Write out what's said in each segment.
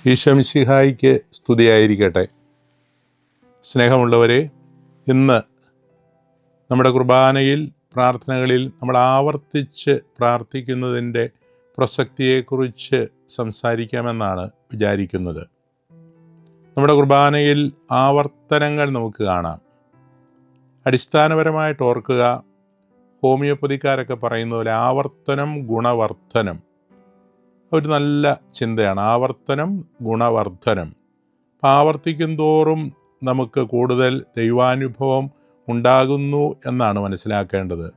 ഈശോ മിശിഹായിക്ക് സ്തുതിയായിരിക്കട്ടെ. സ്നേഹമുള്ളവരെ, ഇന്ന് നമ്മുടെ കുർബാനയിൽ പ്രാർത്ഥനകളിൽ നമ്മൾ ആവർത്തിച്ച് പ്രാർത്ഥിക്കുന്നതിൻ്റെ പ്രസക്തിയെക്കുറിച്ച് സംസാരിക്കാമെന്നാണ് വിചാരിക്കുന്നത്. നമ്മുടെ കുർബാനയിൽ ആവർത്തനങ്ങൾ നമുക്ക് കാണാം. അടിസ്ഥാനപരമായിട്ട് ഓർക്കുക, ഹോമിയോപ്പതിക്കാരൊക്കെ പറയുന്ന പോലെ ആവർത്തനം ഗുണവർദ്ധനം ഒരു നല്ല ചിന്തയാണ്. ആവർത്തനം ഗുണവർദ്ധനം. ആവർത്തിക്കും തോറും നമുക്ക് കൂടുതൽ ദൈവാനുഭവം ഉണ്ടാകുന്നു എന്നാണ് മനസ്സിലാക്കേണ്ടത്.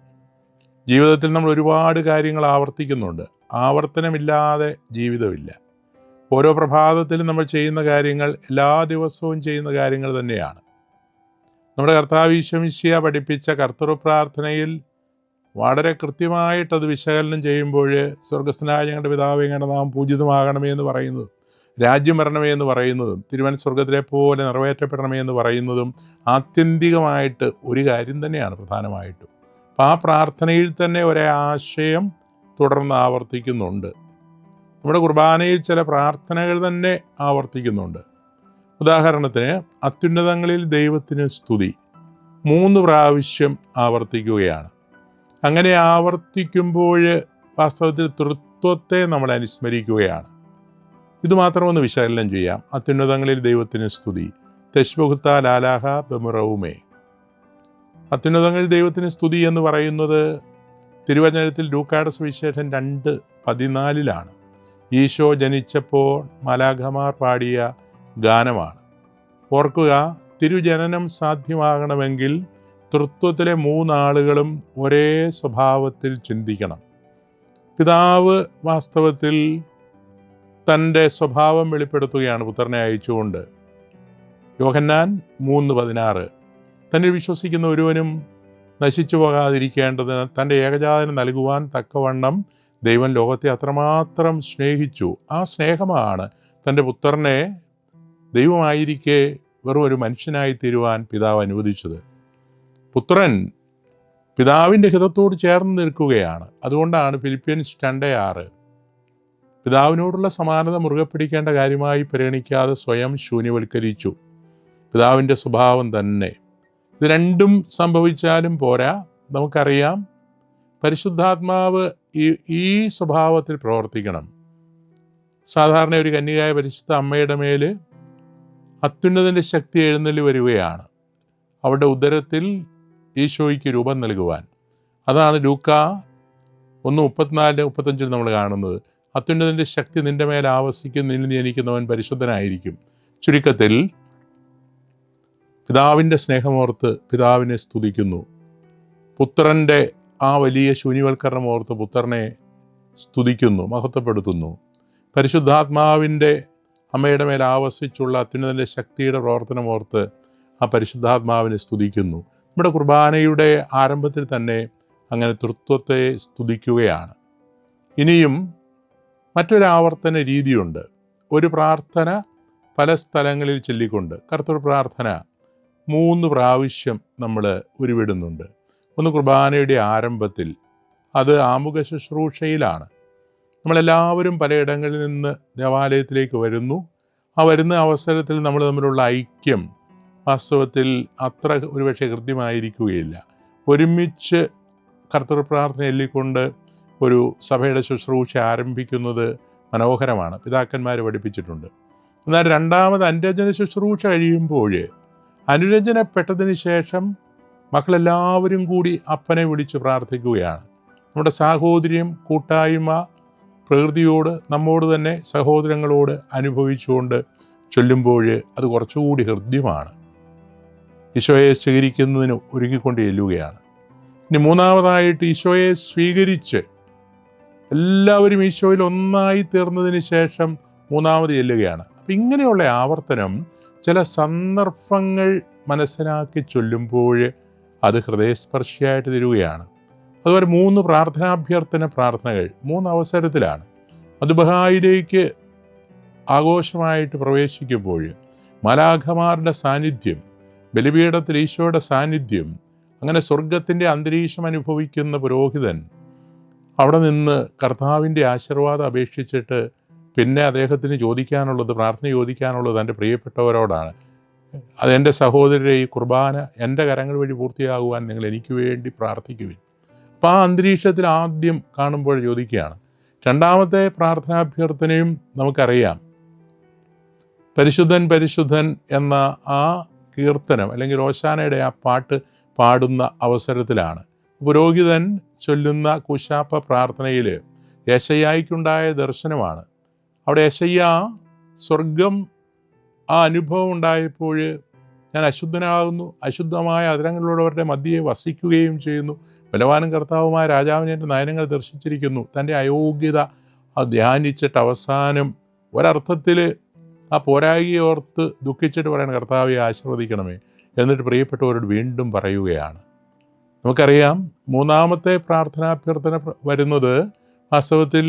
ജീവിതത്തിൽ നമ്മൾ ഒരുപാട് കാര്യങ്ങൾ ആവർത്തിക്കുന്നുണ്ട്. ആവർത്തനമില്ലാതെ ജീവിതമില്ല. ഓരോ പ്രഭാതത്തിലും നമ്മൾ ചെയ്യുന്ന കാര്യങ്ങൾ എല്ലാ ദിവസവും ചെയ്യുന്ന കാര്യങ്ങൾ തന്നെയാണ്. നമ്മുടെ കർത്താവ് ഈശോ മിശിഹാ പഠിപ്പിച്ച കർത്തൃ പ്രാർത്ഥനയിൽ വളരെ കൃത്യമായിട്ടത് വിശകലനം ചെയ്യുമ്പോൾ സ്വർഗസ്ഥനായ ഞങ്ങളുടെ പിതാവേ, ഞങ്ങളുടെ നാമം പൂജിതമാകണമേ എന്ന് പറയുന്നതും, രാജ്യം വരണമേ എന്ന് പറയുന്നതും, തിരുമനസ്സ് സ്വർഗത്തിലെ പോലെ നിറവേറ്റപ്പെടണമേ എന്ന് പറയുന്നതും ആത്യന്തികമായിട്ട് ഒരു കാര്യം തന്നെയാണ് പ്രധാനമായിട്ടും. അപ്പം ആ പ്രാർത്ഥനയിൽ തന്നെ ഒരേ ആശയം തുടർന്ന് ആവർത്തിക്കുന്നുണ്ട്. നമ്മുടെ കുർബാനയിൽ ചില പ്രാർത്ഥനകൾ തന്നെ ആവർത്തിക്കുന്നുണ്ട്. ഉദാഹരണത്തിന്, അത്യുന്നതങ്ങളിൽ ദൈവത്തിന് സ്തുതി 3 പ്രാവശ്യം ആവർത്തിക്കുകയാണ്. അങ്ങനെ ആവർത്തിക്കുമ്പോൾ വാസ്തവത്തിൽ തൃത്വത്തെ നമ്മൾ അനുസ്മരിക്കുകയാണ്. ഇതുമാത്രമൊന്ന് വിശകലനം ചെയ്യാം. അത്യുന്നതങ്ങളിൽ ദൈവത്തിന് സ്തുതി, തെശ്ബഹുത്ത ലാലാഹ ബമുറവുമേ. അത്യുന്നതങ്ങളിൽ ദൈവത്തിന് സ്തുതി എന്ന് പറയുന്നത് തിരുവചനത്തിൽ ലൂക്കായുടെ സുവിശേഷം 2:14 ഈശോ ജനിച്ചപ്പോൾ മാലാഖമാർ പാടിയ ഗാനമാണ്. ഓർക്കുക, തിരുജനനം സാധ്യമാകണമെങ്കിൽ തൃത്വത്തിലെ 3 ആളുകളും ഒരേ സ്വഭാവത്തിൽ ചിന്തിക്കണം. പിതാവ് വാസ്തവത്തിൽ തൻ്റെ സ്വഭാവം വെളിപ്പെടുത്തുകയാണ് പുത്രനെ അയച്ചുകൊണ്ട്. യോഹന്നാൻ 3:16 തന്നെ വിശ്വസിക്കുന്ന ഒരുവനും നശിച്ചു പോകാതിരിക്കേണ്ടതിന് തൻ്റെ ഏകജാതനം നൽകുവാൻ തക്കവണ്ണം ദൈവം ലോകത്തെ അത്രമാത്രം സ്നേഹിച്ചു. ആ സ്നേഹമാണ് തൻ്റെ പുത്രനെ ദൈവമായിരിക്കെ വെറും ഒരു മനുഷ്യനായി തീരുവാൻ പിതാവ് അനുവദിച്ചത്. പുത്രൻ പിതാവിൻ്റെ ഹിതത്തോട് ചേർന്ന് നിൽക്കുകയാണ്. അതുകൊണ്ടാണ് ഫിലിപ്പിയൻസ് 2:6 പിതാവിനോടുള്ള സമാനത മുറുകെ പിടിക്കേണ്ട കാര്യമായി പരിഗണിക്കാതെ സ്വയം ശൂന്യവൽക്കരിച്ചു. പിതാവിൻ്റെ സ്വഭാവം തന്നെ. ഇത് രണ്ടും സംഭവിച്ചാലും പോരാ. നമുക്കറിയാം, പരിശുദ്ധാത്മാവ് ഈ സ്വഭാവത്തിൽ പ്രവർത്തിക്കണം. സാധാരണ ഒരു കന്യകയായ പരിശുദ്ധ അമ്മയുടെ മേൽ അത്യുന്നതൻ്റെ ശക്തി എഴുന്നള്ളി വരികയാണ്, അവരുടെ ഉദരത്തിൽ ഈശോയ്ക്ക് രൂപം നൽകുവാൻ. അതാണ് ലൂക്കാ 1:34-35 നമ്മൾ കാണുന്നത്. അത്യുന്നതൻ്റെ ശക്തി നിന്റെ മേൽ ആവസിക്കും, നിന്നിൽ ജനിക്കുന്നവൻ പരിശുദ്ധനായിരിക്കും. ചുരുക്കത്തിൽ, പിതാവിൻ്റെ സ്നേഹമോർത്ത് പിതാവിനെ സ്തുതിക്കുന്നു. പുത്രൻ്റെ ആ വലിയ ശൂന്യവൽക്കരണം ഓർത്ത് പുത്രനെ സ്തുതിക്കുന്നു, മഹത്വപ്പെടുത്തുന്നു. പരിശുദ്ധാത്മാവിൻ്റെ അമ്മയുടെ മേൽ ആവസിച്ചുള്ള അത്യുന്നതൻ്റെ ശക്തിയുടെ പ്രവർത്തനമോർത്ത് ആ പരിശുദ്ധാത്മാവിനെ സ്തുതിക്കുന്നു. നമ്മുടെ കുർബാനയുടെ ആരംഭത്തിൽ തന്നെ അങ്ങനെ തൃത്വത്തെ സ്തുതിക്കുകയാണ്. ഇനിയും മറ്റൊരാവർത്തന രീതിയുണ്ട്. ഒരു പ്രാർത്ഥന പല സ്ഥലങ്ങളിൽ ചൊല്ലിക്കൊണ്ട് കർത്തൃ പ്രാർത്ഥന 3 പ്രാവശ്യം നമ്മൾ ഉരുവിടുന്നുണ്ട്. ഒന്ന് കുർബാനയുടെ ആരംഭത്തിൽ, അത് ആമുഖ ശുശ്രൂഷയിലാണ്. നമ്മളെല്ലാവരും പലയിടങ്ങളിൽ നിന്ന് ദേവാലയത്തിലേക്ക് വരുന്നു. ആ വരുന്ന അവസരത്തിൽ നമ്മൾ തമ്മിലുള്ള ഐക്യം വാസ്തവത്തിൽ അത്ര ഒരുപക്ഷെ കൃത്യമായിരിക്കുകയില്ല. ഒരുമിച്ച് കർത്തൃ പ്രാർത്ഥന ചൊല്ലിക്കൊണ്ട് ഒരു സഭയുടെ ശുശ്രൂഷ ആരംഭിക്കുന്നത് മനോഹരമാണ്, പിതാക്കന്മാർ പഠിപ്പിച്ചിട്ടുണ്ട്. എന്നാൽ രണ്ടാമത് അനുരഞ്ജന ശുശ്രൂഷ കഴിയുമ്പോൾ, അനുരഞ്ജനപ്പെട്ടതിന് ശേഷം മക്കളെല്ലാവരും കൂടി അപ്പനെ വിളിച്ച് പ്രാർത്ഥിക്കുകയാണ്. നമ്മുടെ സാഹോദര്യം, കൂട്ടായ്മ പ്രകൃതിയോട്, നമ്മോട് തന്നെ, സഹോദരങ്ങളോട് അനുഭവിച്ചുകൊണ്ട് ചൊല്ലുമ്പോൾ അത് കുറച്ചുകൂടി ഹൃദ്യമാണ്. ഈശോയെ സ്വീകരിക്കുന്നതിന് ഒരുങ്ങിക്കൊണ്ട് ചെല്ലുകയാണ്. ഇനി മൂന്നാമതായിട്ട് ഈശോയെ സ്വീകരിച്ച് എല്ലാവരും ഈശോയിൽ ഒന്നായി തീർന്നതിന് ശേഷം മൂന്നാമത് ചെല്ലുകയാണ്. അപ്പം ഇങ്ങനെയുള്ള ആവർത്തനം ചില സന്ദർഭങ്ങൾ മനസ്സിലാക്കി ചൊല്ലുമ്പോൾ അത് ഹൃദയസ്പർശിയായിട്ട് തരികയാണ്. അതുപോലെ 3 പ്രാർത്ഥനാഭ്യർത്ഥന പ്രാർത്ഥനകൾ 3 അവസരത്തിലാണ്. മദ്ബഹായിലേക്ക് ആഘോഷമായിട്ട് പ്രവേശിക്കുമ്പോൾ മാലാഖമാരുടെ സാന്നിധ്യം, ബലിപീഠത്തിൽ ഈശോയുടെ സാന്നിധ്യം, അങ്ങനെ സ്വർഗത്തിൻ്റെ അന്തരീക്ഷം അനുഭവിക്കുന്ന പുരോഹിതൻ അവിടെ നിന്ന് കർത്താവിൻ്റെ ആശീർവാദം അപേക്ഷിച്ചിട്ട് പിന്നെ അദ്ദേഹത്തിന് ചോദിക്കാനുള്ളത്, പ്രാർത്ഥന ചോദിക്കാനുള്ളത് തൻ്റെ പ്രിയപ്പെട്ടവരോടാണ്. അതെൻ്റെ സഹോദരരെ, ഈ കുർബാന എൻ്റെ കരങ്ങൾ വഴി പൂർത്തിയാകുവാൻ നിങ്ങൾ എനിക്ക് വേണ്ടി പ്രാർത്ഥിക്കുവിൻ. അപ്പോൾ ആ അന്തരീക്ഷത്തിൽ ആദ്യം കാണുമ്പോൾ ചോദിക്കുകയാണ്. രണ്ടാമത്തെ പ്രാർത്ഥനാഭ്യർത്ഥനയും നമുക്കറിയാം. പരിശുദ്ധൻ പരിശുദ്ധൻ എന്ന ആ കീർത്തനം അല്ലെങ്കിൽ ഓശാനയുടെ ആ പാട്ട് പാടുന്ന അവസരത്തിലാണ് പുരോഹിതൻ ചൊല്ലുന്ന കുശാപ്പ പ്രാർത്ഥനയിൽ യെശയ്യായ്ക്കുണ്ടായ ദർശനമാണ്. അവിടെ യെശയ്യ സ്വർഗം ആ അനുഭവം ഉണ്ടായപ്പോൾ ഞാൻ അശുദ്ധനാകുന്നു, അശുദ്ധമായ അതരങ്ങളുള്ളവരുടെ മധ്യയെ വസിക്കുകയും ചെയ്യുന്നു, ബലവാനും കർത്താവുമായ രാജാവിനെ എൻ്റെ നയനങ്ങൾ ദർശിച്ചിരിക്കുന്നു. തൻ്റെ അയോഗ്യത ധ്യാനിച്ചിട്ട് അവസാനം ഒരർത്ഥത്തിൽ ആ പോരായികയെ ഓർത്ത് ദുഃഖിച്ചിട്ട് പറയാൻ, കർത്താവെ ആശീർവദിക്കണമേ. എന്നിട്ട് പ്രിയപ്പെട്ടവരോട് വീണ്ടും പറയുകയാണ്. നമുക്കറിയാം മൂന്നാമത്തെ പ്രാർത്ഥനാഭ്യർത്ഥന വരുന്നത് വാസ്തവത്തിൽ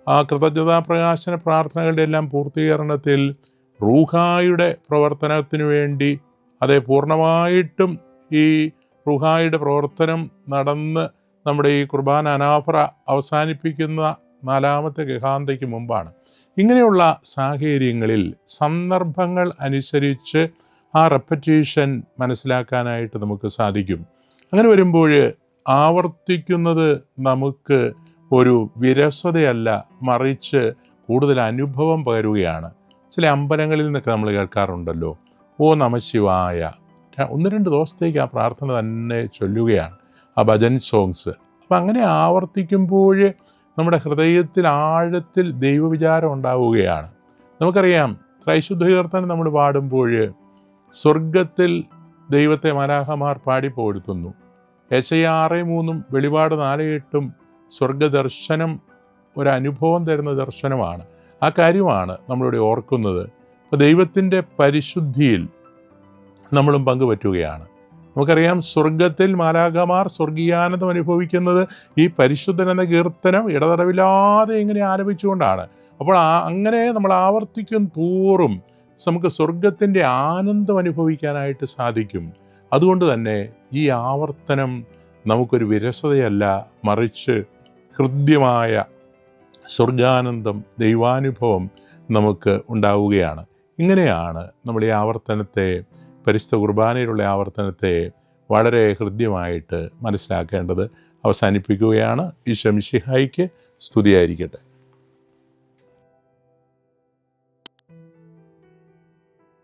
ആ കൃതജ്ഞതാ പ്രകാശന പ്രാർത്ഥനകളുടെ എല്ലാം പൂർത്തീകരണത്തിൽ റൂഹായുടെ പ്രവർത്തനത്തിന് വേണ്ടി, അതേ പൂർണ്ണമായിട്ടും ഈ റൂഹായുടെ പ്രവർത്തനം നടന്ന് നമ്മുടെ ഈ കുർബാന അനാഫറ അവസാനിപ്പിക്കുന്ന നാലാമത്തെ ഗഹാന്തയ്ക്ക് മുമ്പാണ്. ഇങ്ങനെയുള്ള സാഹചര്യങ്ങളിൽ സന്ദർഭങ്ങൾ അനുസരിച്ച് ആ റെപ്പറ്റീഷൻ മനസ്സിലാക്കാനായിട്ട് നമുക്ക് സാധിക്കും. അങ്ങനെ വരുമ്പോൾ ആവർത്തിക്കുന്നത് നമുക്ക് ഒരു വിരസതയല്ല, മറിച്ച് കൂടുതൽ അനുഭവം പകരുകയാണ്. ചില അമ്പലങ്ങളിൽ നിന്നൊക്കെ നമ്മൾ കേൾക്കാറുണ്ടല്ലോ, ഓ നമഃശിവായ. 1-2 ദിവസത്തേക്ക് ആ പ്രാർത്ഥന തന്നെ ചൊല്ലുകയാണ്, ആ ഭജൻ സോങ്സ്. അപ്പം അങ്ങനെ ആവർത്തിക്കുമ്പോൾ നമ്മുടെ ഹൃദയത്തിൽ ആഴത്തിൽ ദൈവവിചാരം ഉണ്ടാവുകയാണ്. നമുക്കറിയാം ത്രൈശുദ്ധ കീർത്തനം നമ്മൾ പാടുമ്പോൾ സ്വർഗത്തിൽ ദൈവത്തെ മാലാഖമാർ പാടിപ്പോഴ്ത്തുന്നു. യെശയ്യാ 6:3 വെളിപാട് 4:8 സ്വർഗദർശനം ഒരനുഭവം തരുന്ന ദർശനമാണ്. ആ കാര്യമാണ് നമ്മളിവിടെ ഓർക്കുന്നത്. അപ്പോൾ ദൈവത്തിൻ്റെ പരിശുദ്ധിയിൽ നമ്മളും പങ്കുപറ്റുകയാണ്. നമുക്കറിയാം സ്വർഗത്തിൽ മാലാഖമാർ സ്വർഗീയാനന്ദം അനുഭവിക്കുന്നത് ഈ പരിശുദ്ധൻ എന്ന കീർത്തനം ഇടതടവില്ലാതെ ഇങ്ങനെ ആലപിച്ചുകൊണ്ടാണ്. അപ്പോൾ അങ്ങനെ നമ്മൾ ആവർത്തിക്കും തോറും നമുക്ക് സ്വർഗത്തിൻ്റെ ആനന്ദം അനുഭവിക്കാനായിട്ട് സാധിക്കും. അതുകൊണ്ട് തന്നെ ഈ ആവർത്തനം നമുക്കൊരു വിരസതയല്ല, മറിച്ച് ഹൃദ്യമായ സ്വർഗാനന്ദം, ദൈവാനുഭവം നമുക്ക് ഉണ്ടാവുകയാണ്. ഇങ്ങനെയാണ് നമ്മൾ ഈ ആവർത്തനത്തെ, പരിശുദ്ധ കുർബാനയിലുള്ള ആവർത്തനത്തെ വളരെ ഹൃദ്യമായിട്ട് മനസ്സിലാക്കേണ്ടത്. അവസാനിപ്പിക്കുകയാണ്. ഈശോ മിശിഹായ്ക്ക് സ്തുതിയായിരിക്കട്ടെ.